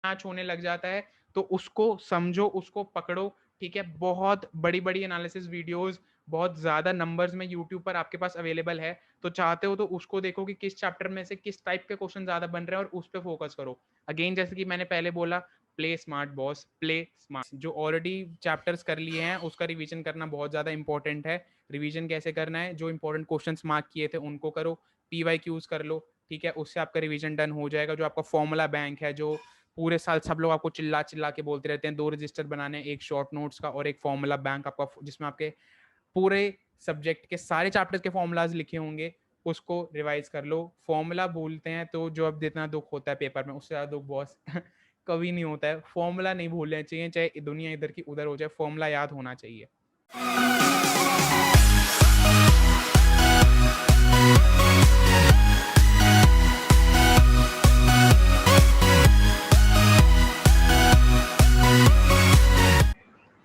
Match होने लग जाता है, तो उसको समझो, उसको पकड़ो, ठीक है? बहुत बड़ी-बड़ी एनालिसिस वीडियोज़, बहुत ज़्यादा नंबर्स में यूट्यूब पर आपके पास अवेलेबल है, तो चाहते हो तो उसको देखो कि किस चैप्टर में से किस टाइप के क्वेश्चन ज़्यादा बन रहे हैं और उस पे फोकस करो। अगेन जैसे कि मैंने पहले बोला, play smart boss, play smart. जो ऑलरेडी चैप्टर्स कर लिए हैं, उसका रिवीजन करना बहुत ज़्यादा इंपॉर्टेंट है। रिवीजन कैसे करना है? जो इंपॉर्टेंट क्वेश्चंस मार्क किए थे, उनको करो, पीवाईक्यूज़ कर लो, ठीक है? उससे आपका रिवीजन डन हो जाएगा। जो आपका फॉर्मूला बैंक है, जो पूरे साल सब लोग आपको चिल्ला-चिल्ला के बोलते रहते हैं, 2 रजिस्टर बनाने, एक शॉर्ट नोट्स का और एक फॉर्मूला बैंक आपका जिसमें आपके पूरे सब्जेक्ट के सारे चैप्टर्स के फॉर्मूलाज़ लिखे होंगे, उसको रिवाइज़ कर लो। फॉर्मूला भूलते हैं तो जो अब जितना दुःख होता है पेपर में, उससे ज़्यादा दुःख बॉस कभी नहीं होता है। फॉर्मूला नहीं भूलने चाहिए, चाहे दुनिया इधर की उधर हो जाए, फॉर्मूला याद होना चाहिए।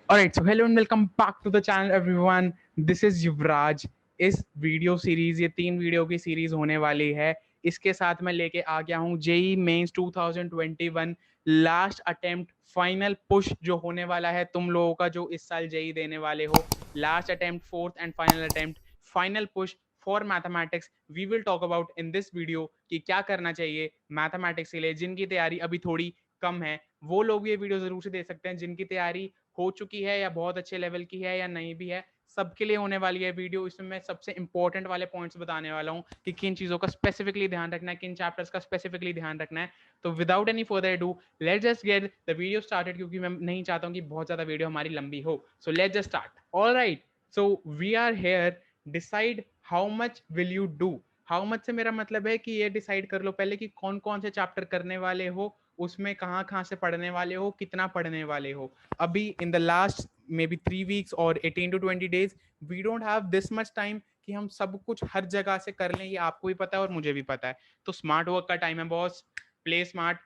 Alright, so hello and welcome back to the channel everyone. This is Yuvraj. इस वीडियो सीरीज, ये 3 वीडियो की सीरीज होने वाली है। इसके साथ मैं लेके आ गया हूँ JEE mains 2021 last attempt final push जो होने वाला है तुम लोगों का, जो इस साल जेईई देने वाले हो। Last attempt, fourth and final attempt, final push for mathematics. We will talk about in this video कि क्या करना चाहिए मैथमेटिक्स के लिए। जिनकी तैयारी अभी थोड़ी कम है, वो लोग ये वीडियो जरूर से दे सकते हैं। जिनकी तैयारी हो चुकी है या बहुत अच्छे लेवल की है या नहीं भी है, सबके लिए होने वाली है वीडियो। इसमें मैं सबसे इंपॉर्टेंट वाले पॉइंट्स बताने वाला हूँ कि किन चीज़ों का स्पेसिफिकली ध्यान रखना है, किन चैप्टर्स का स्पेसिफिकली ध्यान रखना है। तो without any further do, let's just get the video started, क्योंकि मैं नहीं चाहता हूँ कि बहुत ज़्यादा वीडियो हमारी लंबी हो। So let's just start. Alright, so we are here. Decide how much will you do. How much से मेरा मतलब है कि ये डिसाइड कर लो पहले कि कौन कौन से चैप्टर करने वाले हो, उसमें कहाँ कहाँ से पढ़ने वाले हो, कितना पढ़ने वाले हो। अभी in the last maybe 3 weeks और 18 to 20 days, we don't have this much time कि हम सब कुछ हर जगह से कर लें। ये आपको भी पता है और मुझे भी पता है। तो स्मार्ट वर्क का टाइम है बॉस, प्ले स्मार्ट।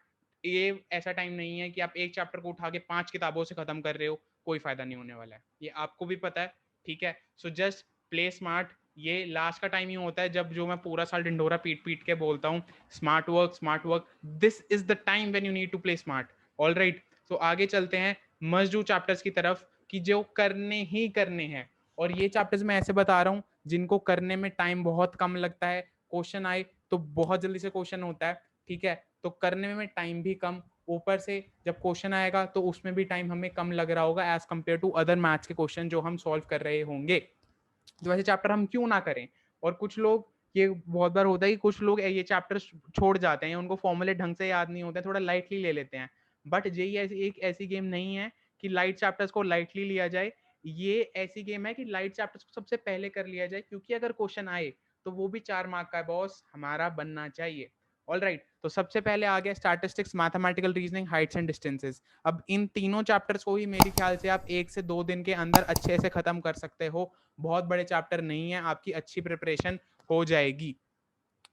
ये ऐसा टाइम नहीं है कि आप एक चैप्टर को उठा के 5 किताबों से खत्म कर रहे हो, कोई फायदा नहीं होने वाला है, ये आपको भी पता है, ठीक है? So just play smart. ये लास्ट का टाइम ही होता है जब जो मैं पूरा साल ढिंडोरा पीट पीट के बोलता हूँ, smart work smart work. This is the time when you need to play smart. All right, तो आगे चलते हैं मस्ट डू चैप्टर्स की तरफ कि जो करने ही करने हैं। और ये चैप्टर्स मैं ऐसे बता रहा हूँ जिनको करने में टाइम बहुत कम लगता है। क्वेश्चन आए तो बहुत जल्दी से क्वेश्चन होता है, ठीक है? तो करने में टाइम भी कम, ऊपर से जब क्वेश्चन आएगा तो उसमें भी टाइम हमें कम लग रहा होगा as compare to other maths के क्वेश्चन जो हम सॉल्व कर रहे होंगे। तो ऐसे चैप्टर हम क्यों ना करें। और कुछ लोग, ये बहुत बार होता है कि कुछ लोग ये चैप्टर छोड़ जाते हैं, उनको फॉर्मूले ढंग से याद नहीं होते, थोड़ा लाइटली ले लेते हैं। बट ये एक ऐसी गेम नहीं है कि लाइट चैप्टर्स को लाइटली लिया जाए। ये ऐसी गेम है कि लाइट चैप्टर्स को सबसे पहले कर लिया जाए, क्योंकि अगर क्वेश्चन आए तो वो भी 4 मार्क का है बॉस, हमारा बनना चाहिए। ऑल राइट, तो सबसे पहले आ गया statistics, mathematical reasoning, Heights and distances. अब इन तीनों चैप्टर्स को ही मेरे ख्याल से आप 1 से 2 दिन के अंदर अच्छे से खत्म कर सकते हो। बहुत बड़े चैप्टर नहीं है, आपकी अच्छी प्रिपरेशन हो जाएगी।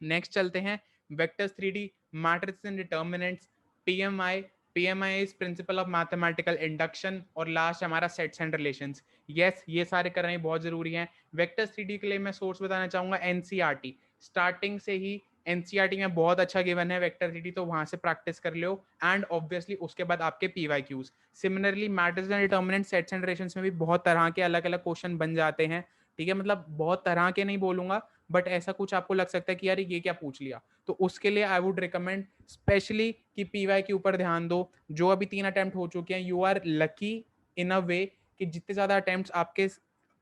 नेक्स्ट चलते हैं vectors 3D, matrix and determinants, PMI. PMI is principle of mathematical induction. और लास्ट हमारा सेट्स एंड रिलेशंस। यस, ये सारे करने बहुत जरूरी हैं। वेक्टर्स 3D के लिए मैं सोर्स बताना चाहूंगा एनसीईआरटी। स्टार्टिंग से ही एनसीईआरटी में बहुत अच्छा गिवन है वेक्टर 3D, तो वहां से प्रैक्टिस कर लो। एंड ऑब्वियसली उसके बाद आपके PYQs. Similarly matrix and determinant, sets and relations में भी बहुत तरह के अलग अलग क्वेश्चन बन जाते हैं, ठीक है? मतलब बहुत तरह के नहीं बोलूंगा, बट ऐसा कुछ आपको लग सकता है कि यार ये क्या पूछ लिया, तो उसके लिए आई वुड रिकमेंड स्पेशली कि पीवाई के ऊपर ध्यान दो। जो अभी 3 अटेम्प्ट हो चुके हैं, यू आर लकी इन अ वे कि जितने ज्यादा अटेम्प्ट आपके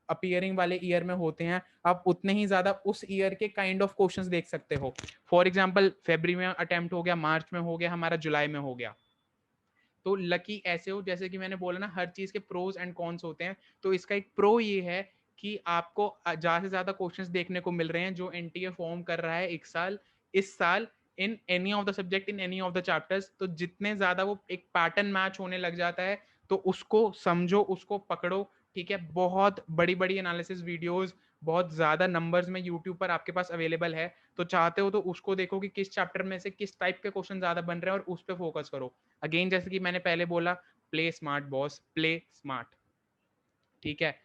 अपीयरिंग वाले ईयर में होते हैं, आप उतने ही ज्यादा उस ईयर के काइंड ऑफ क्वेश्चंस देख सकते हो। फॉर एग्जाम्पल फेब्रुवरी में अटेम्प्ट हो गया, मार्च में हो गया, हमारा जुलाई में हो गया। तो लकी ऐसे हो, जैसे कि मैंने बोला ना, हर चीज के प्रोज एंड कॉन्स होते हैं। तो इसका एक प्रो ये है कि आपको ज्यादा से ज्यादा क्वेश्चंस देखने को मिल रहे हैं जो एनटीए फॉर्म कर रहा है एक साल, इस साल, इन any of the subject, in any of the chapters. तो जितने ज्यादा वो एक पैटर्न मैच होने लग जाता है, तो उसको समझो, उसको पकड़ो, ठीक है? बहुत बड़ी बड़ी एनालिसिस वीडियोज, बहुत ज्यादा नंबर्स में यूट्यूब पर आपके पास अवेलेबल है। तो चाहते हो तो उसको देखो कि किस चैप्टर में से किस टाइप के क्वेश्चन ज्यादा बन रहे हैं और उस पर फोकस करो। अगेन जैसे कि मैंने पहले बोला, play smart boss, play smart, ठीक है?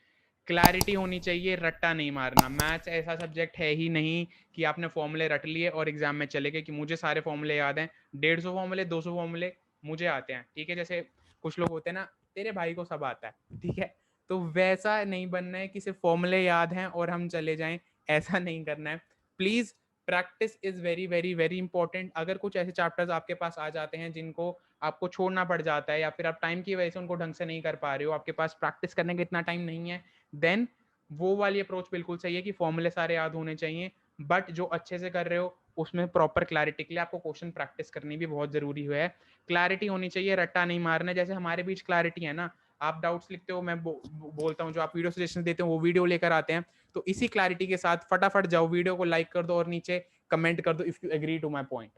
क्लैरिटी होनी चाहिए, रट्टा नहीं मारना। मैथ्स ऐसा सब्जेक्ट है ही नहीं कि आपने फॉर्मूले रट लिए और एग्जाम में चले गए कि मुझे सारे फॉर्मूले याद हैं। 150 फॉर्मूले, 200 फॉर्मूले, मुझे आते हैं, ठीक है। जैसे कुछ लोग होते हैं ना, तेरे भाई को सब आता है, ठीक है। तो वैसा नहीं बनना है कि सिर्फ फॉर्मूले याद हैं और हम चले जाएं, ऐसा नहीं करना है please. Practice is very very very important. अगर कुछ ऐसे चैप्टर्स आपके पास आ जाते हैं जिनको आपको छोड़ना पड़ जाता है, या फिर आप टाइम की वजह से उनको ढंग से नहीं कर पा रहे हो, आपके पास प्रैक्टिस करने का इतना टाइम नहीं है, देन वो वाली अप्रोच बिल्कुल सही है कि फॉर्मूले सारे याद होने चाहिए। बट जो अच्छे से कर रहे हो उसमें प्रॉपर क्लैरिटी के लिए आपको क्वेश्चन प्रैक्टिस करनी भी बहुत जरूरी है। क्लैरिटी होनी चाहिए, रट्टा नहीं मारना। जैसे हमारे बीच क्लैरिटी है ना, आप डाउट्स लिखते हो, मैं बोलता हूँ, जो आप वीडियो सजेशन देते हो वो वीडियो लेकर आते हैं, तो इसी क्लैरिटी के साथ फटाफट जाओ, वीडियो को लाइक कर दो और नीचे कमेंट कर दो if you agree to my point.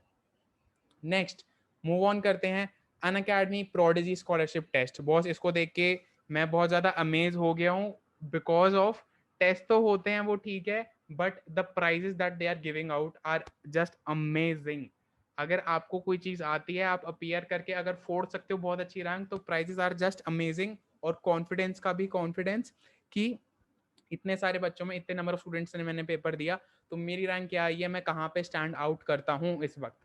Next move on करते हैं, Unacademy prodigy scholarship test. Boss इसको देख के मैं बहुत ज्यादा अमेज हो गया हूँ, बिकॉज ऑफ टेस्ट तो होते हैं वो ठीक है, but the prizes that they are giving out are just amazing. अगर आपको कोई चीज आती है, आप अपियर करके अगर फोड़ सकते हो बहुत अच्छी रैंक, तो प्राइजेस आर जस्ट अमेजिंग। और कॉन्फिडेंस का भी कॉन्फिडेंस कि इतने सारे बच्चों में, इतने नंबर ऑफ स्टूडेंट्स ने मैंने पेपर दिया, तो मेरी रैंक क्या आई है, मैं कहाँ पे स्टैंड आउट करता हूँ इस वक्त।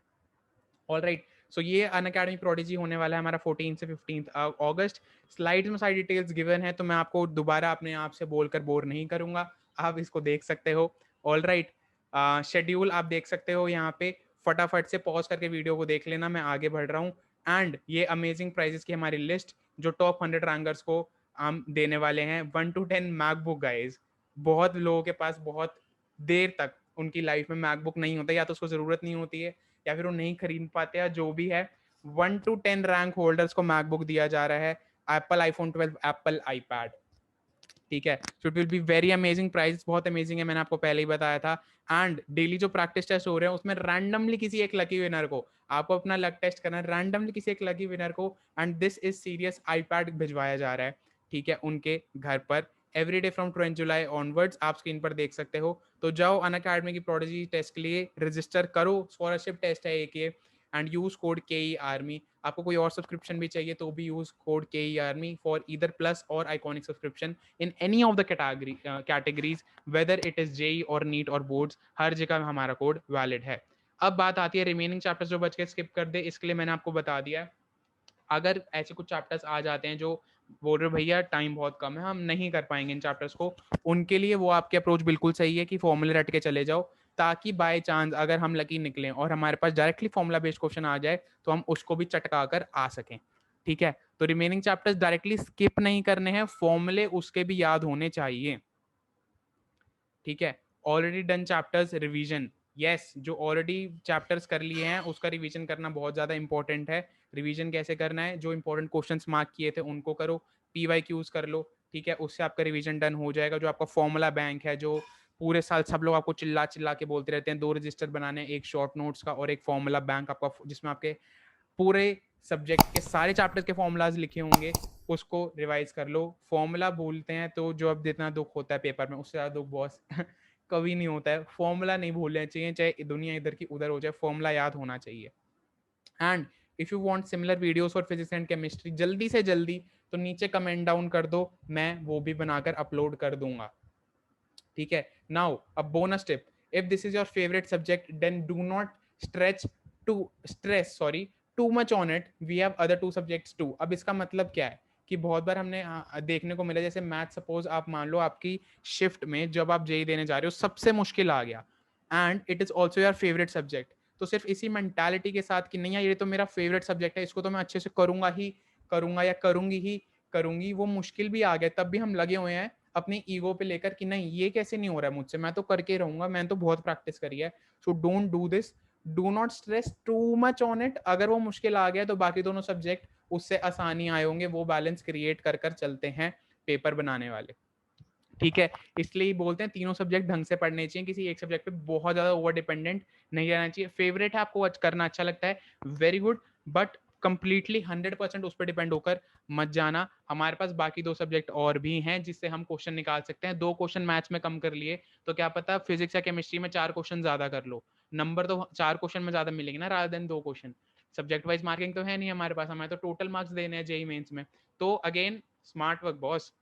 ऑल राइट, सो ये अनअकैडमी प्रोडिजी होने वाला है हमारा 14 से 15 अगस्त। स्लाइड्स में सारी डिटेल्स गिवन है, तो मैं आपको दोबारा अपने आप से बोलकर बोर नहीं करूंगा, आप इसको देख सकते हो। ऑल राइट, शेड्यूल आप देख सकते हो यहाँ पे, फटाफट से पॉज करके वीडियो को देख लेना, मैं आगे बढ़ रहा हूँ। एंड ये अमेजिंग प्राइजेस की हमारी लिस्ट, जो टॉप 100 रैंकर्स को हम देने वाले हैं। 1 to 10 मैकबुक गाइज। बहुत लोगों के पास बहुत देर तक उनकी लाइफ में मैकबुक नहीं होता, या तो उसको जरूरत नहीं होती है, या फिर वो नहीं खरीद पाते, या जो भी है। 1 to 10 रैंक होल्डर्स को मैकबुक दिया जा रहा है, एप्पल आईफोन 12, एप्पल आईपैड, ठीक है। So it will be very amazing, price बहुत अमेजिंग है, मैंने आपको पहले ही बताया था। एंड डेली जो प्रैक्टिस टेस्ट हो रहे हैं उसमें रैंडमली किसी एक लकी विनर को, आपको अपना लक टेस्ट करना है, रैंडमली किसी एक लकी विनर को, and this is serious, iPad भिजवाया जा रहा है, ठीक है, उनके घर पर। Every day from 20 July onwards, आप स्क्रीन पर देख सकते हो। तो जाओ अनअकैडमी की प्रोडिजी टेस्ट के लिए रजिस्टर करो, स्कॉलरशिप टेस्ट है एक ये, and use code K army. आपको कोई और सब्सक्रिप्शन भी चाहिए तो भी use code K army for either plus और iconic subscription in any of the categories, whether it is JEE और नीट और बोर्ड्स, हर जगह हमारा कोड वैलिड है। अब बात आती है रिमेनिंग चैप्टर्स जो बच के स्किप कर दे, इसके लिए मैंने आपको बता दिया है। अगर ऐसे कुछ चैप्टर्स आ जाते हैं जो बोल रहे भैया टाइम बहुत कम है, हम नहीं कर पाएंगे इन चैप्टर्स को, उनके लिए वो आपकी अप्रोच बिल्कुल सही है कि फॉर्मूले रट के चले जाओ, ताकि बाय चांस अगर हम लकी निकलें और हमारे पास डायरेक्टली फॉर्मूला बेस्ड क्वेश्चन आ जाए, तो हम उसको भी चटका कर आ सकें, ठीक है। तो रिमेनिंग चैप्टर्स डायरेक्टली स्किप नहीं करने हैं, फॉर्मूले उसके भी याद होने चाहिए, ठीक है। Already done chapters revision, yes, जो ऑलरेडी चैप्टर्स कर लिए हैं उसका रिवीजन करना बहुत ज्यादा इंपॉर्टेंट है। रिवीजन कैसे करना है, जो इंपॉर्टेंट क्वेश्चंस मार्क किए थे उनको करो, PYQs कर लो, ठीक है, उससे आपका रिवीजन डन हो जाएगा। जो आपका फॉर्मूला बैंक है, जो पूरे साल सब लोग आपको चिल्ला चिल्ला के बोलते रहते हैं, 2 रजिस्टर बनाने, एक शॉर्ट नोट्स का और एक फॉर्मूला बैंक आपका, जिसमें आपके पूरे सब्जेक्ट के सारे चैप्टर्स के फॉर्मूलाज लिखे होंगे, उसको रिवाइज कर लो। फॉर्मूला भूलते हैं तो जो अब जितना दुख होता है पेपर में, उससे ज़्यादा दुख बॉस कभी नहीं होता है। फॉर्मूला नहीं भूलना चाहिए, चाहे दुनिया इधर की उधर हो जाए, फॉर्मूला याद होना चाहिए। And if you want similar videos for physics and chemistry, जल्दी से जल्दी तो नीचे कमेंट डाउन कर दो, मैं वो भी बनाकर अपलोड कर दूंगा, ठीक है। Now a bonus tip, if this is your favourite subject then do not stretch to stress sorry too much on it, we have other 2 subjects too. अब इसका मतलब क्या है कि बहुत बार हमने देखने को मिला, जैसे मैथ, सपोज आप मान लो आपकी शिफ्ट में जब आप जेई देने जा रहे हो सबसे मुश्किल आ गया, and it is also your favourite subject, तो सिर्फ इसी मेंटालिटी के साथ कि नहीं यार ये तो मेरा फेवरेट सब्जेक्ट है, इसको तो मैं अच्छे से करूंगा ही करूंगा, या करूंगी ही करूंगी, वो मुश्किल भी आ गया तब भी हम लगे हुए हैं अपनी ईगो पे लेकर कि नहीं ये कैसे नहीं हो रहा है मुझसे, मैं तो करके रहूंगा, मैंने तो बहुत प्रैक्टिस करी है। So don't do this, do not stress to much on it. अगर वो मुश्किल आ गया तो बाकी दोनों सब्जेक्ट उससे आसानी आए होंगे, वो बैलेंस क्रिएट कर कर चलते हैं पेपर बनाने वाले, ठीक है। इसलिए ही बोलते हैं तीनों सब्जेक्ट ढंग से पढ़ने चाहिए, किसी एक सब्जेक्ट पे बहुत ज्यादा ओवर डिपेंडेंट नहीं रहना चाहिए। फेवरेट है आपको करना अच्छा लगता है, वेरी गुड, बट कंप्लीटली 100% उस पर डिपेंड होकर मत जाना। हमारे पास बाकी 2 सब्जेक्ट और भी हैं जिससे हम क्वेश्चन निकाल सकते हैं। 2 क्वेश्चन मैथ्स में कम कर लिए तो क्या पता फिजिक्स या केमिस्ट्री में 4 क्वेश्चन ज्यादा कर लो, नंबर तो 4 क्वेश्चन में ज्यादा मिलेंगे ना, rather than 2 question. Subject wise marking तो है नहीं हमारे पास, हमें तो टोटल मार्क्स देने हैं जेई मेंस में। तो अगेन स्मार्ट वर्क बॉस,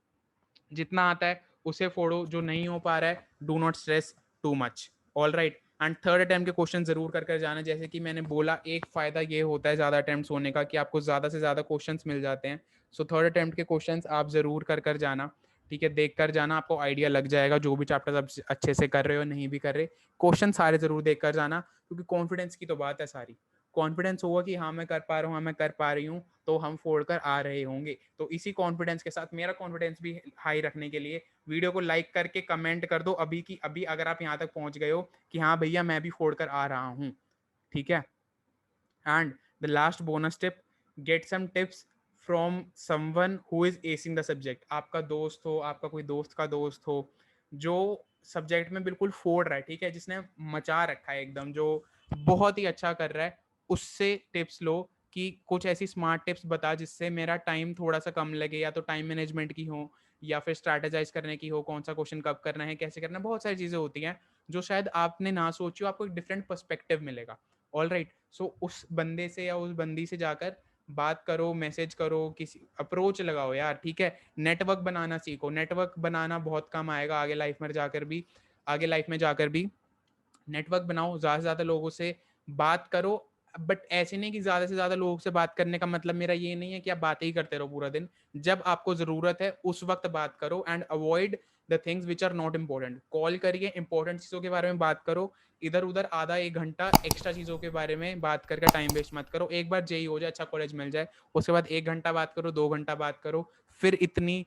जितना आता है उसे फोड़ो, जो नहीं हो पा रहा है do not stress too much. All right, and third attempt के क्वेश्चन जरूर कर कर जाना। जैसे कि मैंने बोला, एक फायदा ये होता है ज़्यादा अटेम्प्ट होने का कि आपको ज़्यादा से ज़्यादा क्वेश्चंस मिल जाते हैं। सो थर्ड अटेम्प्ट के क्वेश्चंस आप ज़रूर कर कर जाना, ठीक है, देख कर जाना, आपको आइडिया लग जाएगा जो भी चैप्टर्स आप अच्छे से कर रहे हो नहीं भी कर रहे, क्वेश्चन सारे जरूर देख कर जाना, क्योंकि कॉन्फिडेंस की तो बात है सारी। कॉन्फिडेंस होगा कि हाँ मैं कर पा रहा हूँ, हाँ मैं कर पा रही हूँ, तो हम फोड़ कर आ रहे होंगे। तो इसी कॉन्फिडेंस के साथ, मेरा कॉन्फिडेंस भी हाई रखने के लिए, वीडियो को लाइक करके कमेंट कर दो अभी की अभी, अगर आप यहाँ तक पहुंच गए हो कि हाँ भैया मैं भी फोड़ कर आ रहा हूँ, ठीक है। And the last bonus tip, get some tips from someone who is acing the subject. आपका दोस्त हो, आपका कोई दोस्त का दोस्त हो जो सब्जेक्ट में बिल्कुल फोड़ रहा है, ठीक है, जिसने मचा रखा है एकदम, जो बहुत ही अच्छा कर रहा है, उससे टिप्स लो कि कुछ ऐसी स्मार्ट टिप्स बता जिससे मेरा टाइम थोड़ा सा कम लगे, या तो टाइम मैनेजमेंट की हो, या फिर स्ट्रैटेजाइज करने की हो, कौन सा क्वेश्चन कब करना है, कैसे करना है, बहुत सारी चीजें होती हैं जो शायद आपने ना सोची हो, आपको एक डिफरेंट पर्सपेक्टिव मिलेगा। ऑल राइट, सो उस बंदे से या उस बंदी से जाकर बात करो, मैसेज करो, किसी अप्रोच लगाओ यार, ठीक है। नेटवर्क बनाना सीखो, नेटवर्क बनाना बहुत काम आएगा आगे लाइफ में जाकर भी, आगे लाइफ में जाकर भी नेटवर्क बनाओ, ज़्यादा से ज़्यादा लोगों से बात करो। बट ऐसे नहीं कि ज़्यादा से ज़्यादा लोगों से बात करने का मतलब मेरा ये नहीं है कि आप बातें ही करते रहो पूरा दिन। जब आपको ज़रूरत है उस वक्त बात करो, and avoid the things which are not important. Call करिए, इंपॉर्टेंट चीज़ों के बारे में बात करो, इधर उधर आधा एक घंटा एक्स्ट्रा चीज़ों के बारे में बात करके टाइम वेस्ट मत करो। एक बार जेई हो जाए, अच्छा कॉलेज मिल जाए, उसके बाद 1 घंटा बात करो, 2 घंटा बात करो, फिर इतनी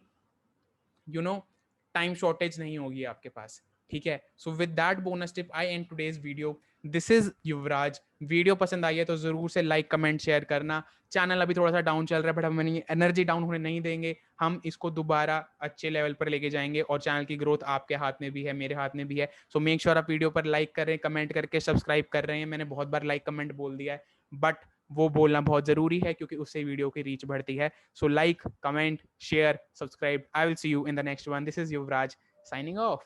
टाइम शॉर्टेज नहीं होगी आपके पास, ठीक है। So with that bonus tip I and today's video. This is Yuvraj. Video पसंद आई है तो जरूर से लाइक कमेंट शेयर करना। चैनल अभी थोड़ा सा डाउन चल रहा है, बट हम एनर्जी डाउन होने नहीं देंगे, हम इसको दोबारा अच्छे लेवल पर लेके जाएंगे, और चैनल की ग्रोथ आपके हाथ में भी है, मेरे हाथ में भी है। सो मेक श्योर आप वीडियो पर लाइक कर रहे हैं, कमेंट करके सब्सक्राइब कर रहे हैं। मैंने बहुत बार लाइक कमेंट बोल दिया है, बट वो बोलना बहुत जरूरी है क्योंकि उससे वीडियो की रीच बढ़ती है। So like, comment, share, subscribe. I will see you in the next one. This is Yuvraj signing off.